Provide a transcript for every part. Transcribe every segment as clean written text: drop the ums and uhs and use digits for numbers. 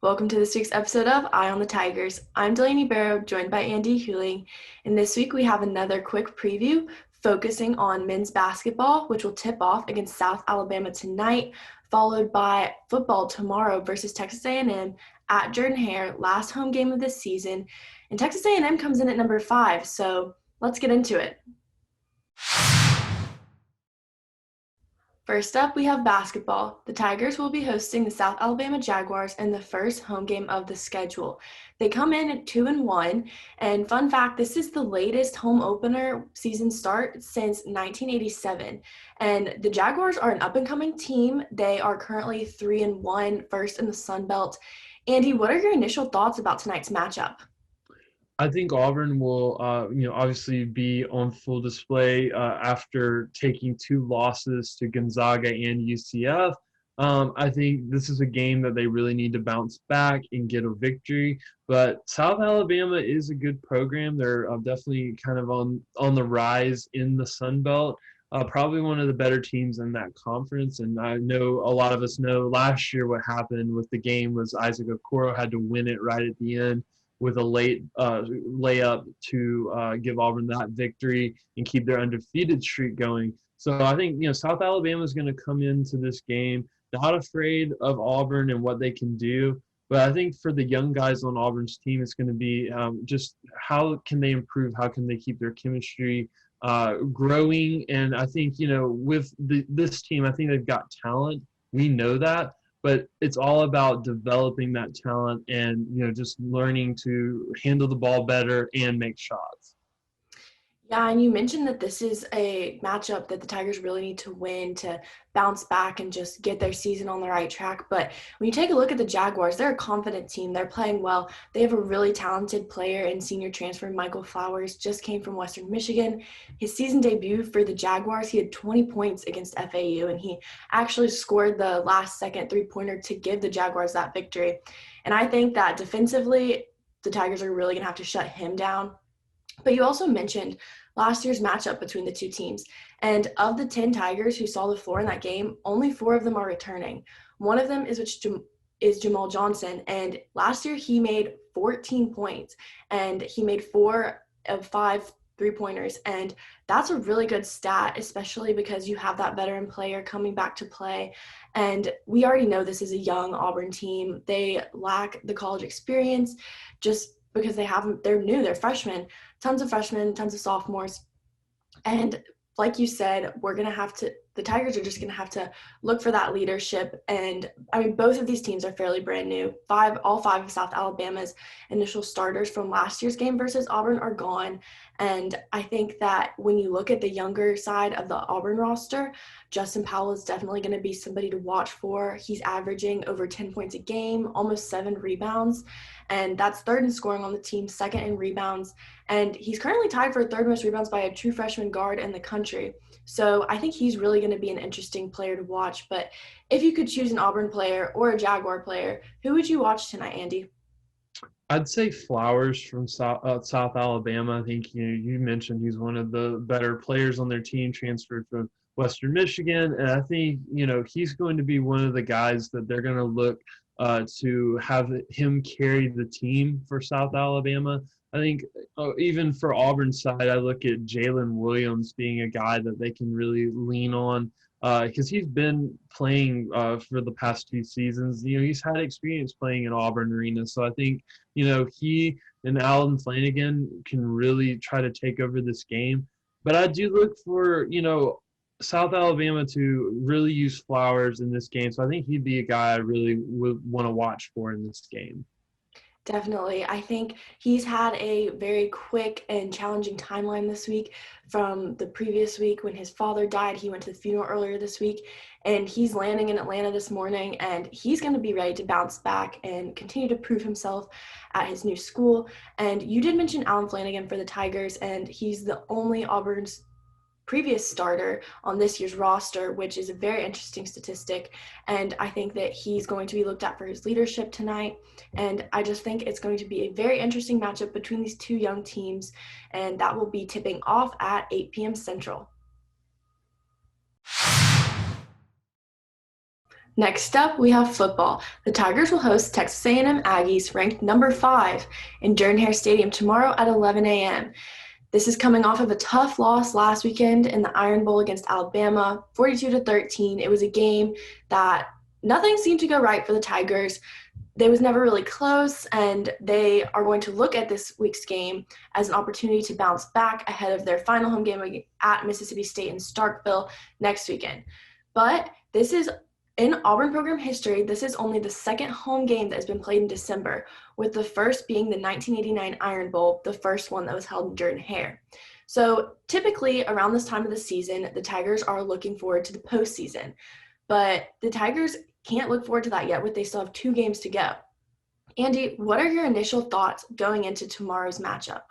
Welcome to this week's episode of Eye on the Tigers. I'm Delaney Barrow, joined by Andy Huling, and this week we have another quick preview focusing on men's basketball, which will tip off against South Alabama tonight, followed by football tomorrow versus Texas A&M at Jordan-Hare, last home game of this season, and Texas A&M comes in at number 5, so let's get into it. First up, we have basketball. The Tigers will be hosting the South Alabama Jaguars in the first home game of the schedule. They come in at 2-1, and fun fact, this is the latest home opener season start since 1987. And the Jaguars are an up-and-coming team. They are currently 3-1, first in the Sun Belt. Andy, what are your initial thoughts about tonight's matchup? I think Auburn will, obviously be on full display after taking two losses to Gonzaga and UCF. I think this is a game that they really need to bounce back and get a victory. But South Alabama is a good program. They're definitely kind of on the rise in the Sun Belt. Probably one of the better teams in that conference. And I know a lot of us know last year what happened with the game was Isaac Okoro had to win it right at the end with a late layup to give Auburn that victory and keep their undefeated streak going. So I think South Alabama is going to come into this game not afraid of Auburn and what they can do. But I think for the young guys on Auburn's team, it's going to be just how can they improve? How can they keep their chemistry growing? And I think with this team, I think they've got talent. We know that, but it's all about developing that talent and just learning to handle the ball better and make shots. Yeah, and you mentioned that this is a matchup that the Tigers really need to win to bounce back and just get their season on the right track. But when you take a look at the Jaguars, they're a confident team. They're playing well. They have a really talented player and senior transfer, Michael Flowers, just came from Western Michigan. His season debut for the Jaguars, he had 20 points against FAU, and he actually scored the last-second three-pointer to give the Jaguars that victory. And I think that defensively, the Tigers are really going to have to shut him down. But you also mentioned last year's matchup between the two teams. And of the 10 Tigers who saw the floor in that game, only 4 of them are returning. One of them is Jamal Johnson. And last year he made 14 points and he made 4 of 5 three-pointers. And that's a really good stat, especially because you have that veteran player coming back to play. And we already know this is a young Auburn team. They lack the college experience just because they're new, they're freshmen, tons of sophomores. And like you said, the Tigers are just going to have to look for that leadership. And I mean, both of these teams are fairly brand new. All five of South Alabama's initial starters from last year's game versus Auburn are gone. And I think that when you look at the younger side of the Auburn roster, Justin Powell is definitely going to be somebody to watch for. He's averaging over 10 points a game, almost 7 rebounds. And that's third in scoring on the team, second in rebounds. And he's currently tied for third most rebounds by a true freshman guard in the country. So I think he's really going to be an interesting player to watch. But if you could choose an Auburn player or a Jaguar player, who would you watch tonight, Andy? I'd say Flowers from South Alabama. I think you mentioned he's one of the better players on their team, transferred from Western Michigan, and I think he's going to be one of the guys that they're going to look to have him carry the team for South Alabama. I think even for Auburn's side, I look at Jalen Williams being a guy that they can really lean on because he's been playing for the past 2 seasons. He's had experience playing in Auburn Arena, so I think he and Alan Flanagan can really try to take over this game. But I do look for South Alabama to really use Flowers in this game, so I think he'd be a guy I really would want to watch for in this game. Definitely. I think he's had a very quick and challenging timeline this week from the previous week when his father died. He went to the funeral earlier this week, and he's landing in Atlanta this morning, and he's going to be ready to bounce back and continue to prove himself at his new school. And you did mention Alan Flanagan for the Tigers, and he's the only Auburn's previous starter on this year's roster, which is a very interesting statistic. And I think that he's going to be looked at for his leadership tonight. And I just think it's going to be a very interesting matchup between these two young teams. And that will be tipping off at 8 p.m. Central. Next up, we have football. The Tigers will host Texas A&M Aggies, ranked number 5, in Jordan-Hare Stadium tomorrow at 11 a.m. This is coming off of a tough loss last weekend in the Iron Bowl against Alabama, 42-13. It was a game that nothing seemed to go right for the Tigers. They was never really close, and they are going to look at this week's game as an opportunity to bounce back ahead of their final home game at Mississippi State in Starkville next weekend. But this is in Auburn program history, this is only the second home game that has been played in December, with the first being the 1989 Iron Bowl, the first one that was held in Jordan-Hare. So typically around this time of the season, the Tigers are looking forward to the postseason. But the Tigers can't look forward to that yet, they still have 2 games to go. Andy, what are your initial thoughts going into tomorrow's matchup?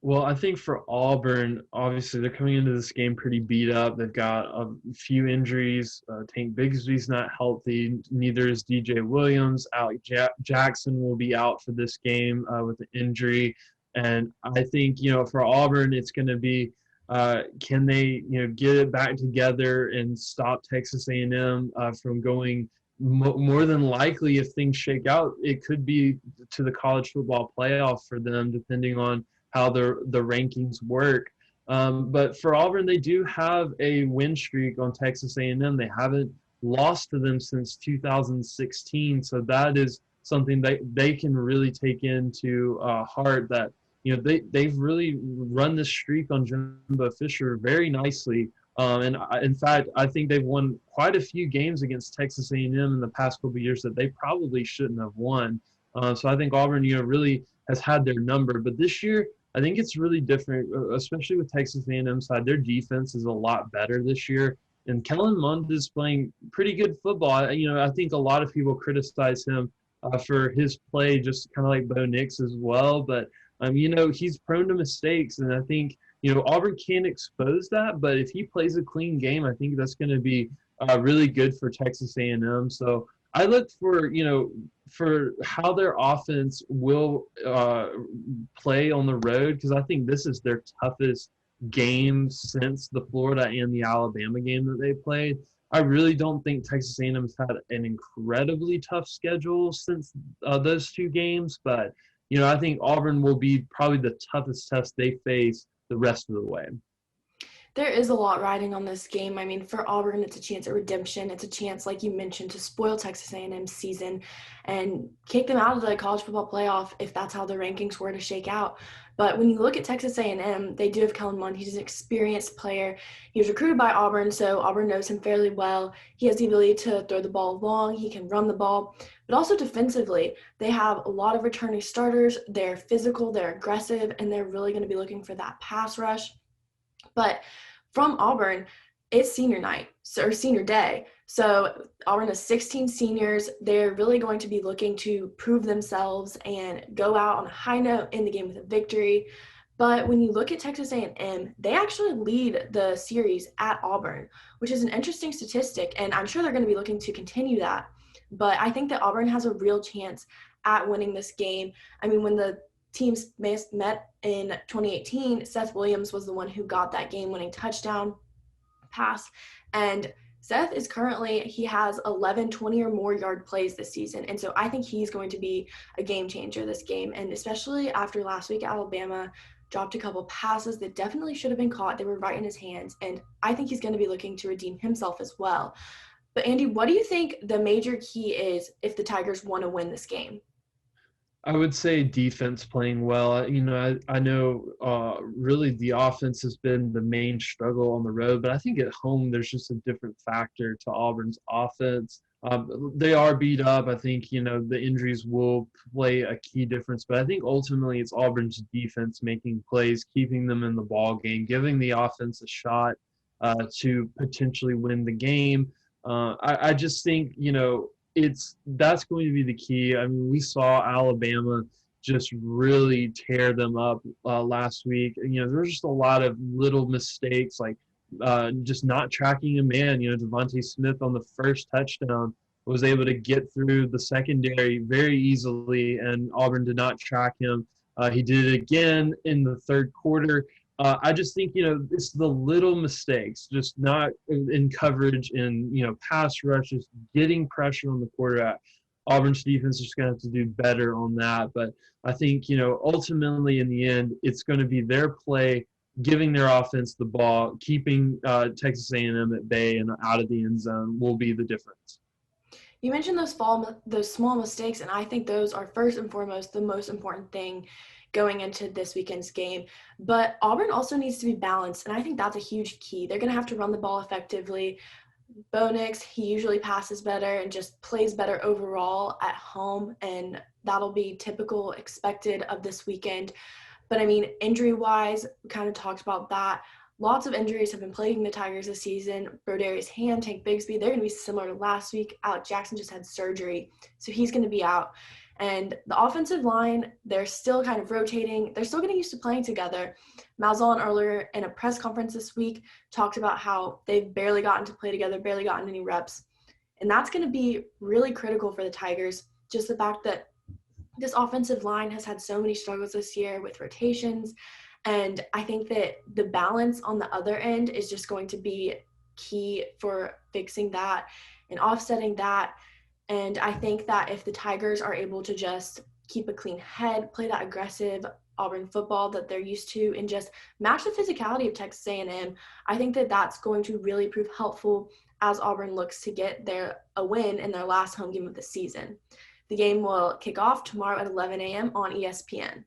Well, I think for Auburn, obviously they're coming into this game pretty beat up. They've got a few injuries. Tank Bigsby's not healthy. Neither is DJ Williams. Alec Jackson will be out for this game with an injury. And I think, for Auburn, it's going to be can they, get it back together and stop Texas A&M from going more than likely, if things shake out, it could be to the college football playoff for them, depending on how the rankings work. But for Auburn, they do have a win streak on Texas A&M. They haven't lost to them since 2016, so that is something that they can really take into heart. That they've really run this streak on Jimbo Fisher very nicely. In fact, I think they've won quite a few games against Texas A&M in the past couple of years that they probably shouldn't have won. So I think Auburn, really has had their number. But this year, I think it's really different, especially with Texas A&M side. Their defense is a lot better this year. And Kellen Mond is playing pretty good football. I think a lot of people criticize him for his play, just kind of like Bo Nix as well. But, he's prone to mistakes. And I think, Auburn can't expose that. But if he plays a clean game, I think that's going to be really good for Texas A&M. So I look for how their offense will play on the road, because I think this is their toughest game since the Florida and the Alabama game that they played. I really don't think Texas A&M has had an incredibly tough schedule since those 2 games, but I think Auburn will be probably the toughest test they face the rest of the way. There is a lot riding on this game. I mean, for Auburn, it's a chance at redemption. It's a chance, like you mentioned, to spoil Texas A&M's season and kick them out of the college football playoff if that's how the rankings were to shake out. But when you look at Texas A&M, they do have Kellen Mond. He's an experienced player. He was recruited by Auburn, so Auburn knows him fairly well. He has the ability to throw the ball long. He can run the ball. But also defensively, they have a lot of returning starters. They're physical, they're aggressive, and they're really going to be looking for that pass rush. But from Auburn, it's senior night or senior day. So Auburn has 16 seniors. They're really going to be looking to prove themselves and go out on a high note in the game with a victory. But when you look at Texas A&M, they actually lead the series at Auburn, which is an interesting statistic, and I'm sure they're going to be looking to continue that. But I think that Auburn has a real chance at winning this game. I mean, when the teams met in 2018, Seth Williams was the one who got that game-winning touchdown pass. And Seth is he has 11, 20 or more yard plays this season. And so I think he's going to be a game changer this game. And especially after last week, Alabama dropped a couple passes that definitely should have been caught. They were right in his hands. And I think he's going to be looking to redeem himself as well. But Andy, what do you think the major key is if the Tigers want to win this game? I would say defense playing well. I know really the offense has been the main struggle on the road, but I think at home there's just a different factor to Auburn's offense. They are beat up. I think, the injuries will play a key difference, but I think ultimately it's Auburn's defense making plays, keeping them in the ball game, giving the offense a shot to potentially win the game. I just think, that's going to be the key. I mean, we saw Alabama just really tear them up last week. There were just a lot of little mistakes, like just not tracking a man. Devontae Smith on the first touchdown was able to get through the secondary very easily, and Auburn did not track him. He did it again in the third quarter. I just think, it's the little mistakes, just not in coverage and, pass rushes, getting pressure on the quarterback. Auburn's defense is going to have to do better on that. But I think, ultimately in the end, it's going to be their play, giving their offense the ball, keeping Texas A&M at bay and out of the end zone will be the difference. You mentioned those small mistakes, and I think those are first and foremost the most important thing going into this weekend's game. But Auburn also needs to be balanced, and I think that's a huge key. They're going to have to run the ball effectively. Bo Nix, he usually passes better and just plays better overall at home, and that'll be typical, expected of this weekend. But I mean, injury-wise, we kind of talked about that. Lots of injuries have been plaguing the Tigers this season. Broderius Hand, Tank Bigsby, they're going to be similar to last week. Alec Jackson just had surgery, so he's going to be out. And the offensive line, they're still kind of rotating. They're still getting used to playing together. Malzahn earlier in a press conference this week talked about how they've barely gotten to play together, barely gotten any reps. And that's going to be really critical for the Tigers, just the fact that this offensive line has had so many struggles this year with rotations. And I think that the balance on the other end is just going to be key for fixing that and offsetting that. And I think that if the Tigers are able to just keep a clean head, play that aggressive Auburn football that they're used to, and just match the physicality of Texas A&M, I think that that's going to really prove helpful as Auburn looks to get a win in their last home game of the season. The game will kick off tomorrow at 11 a.m. on ESPN.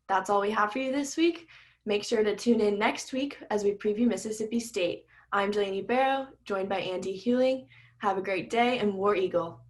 That's all we have for you this week. Make sure to tune in next week as we preview Mississippi State. I'm Delaney Barrow, joined by Andy Hewling. Have a great day and War Eagle.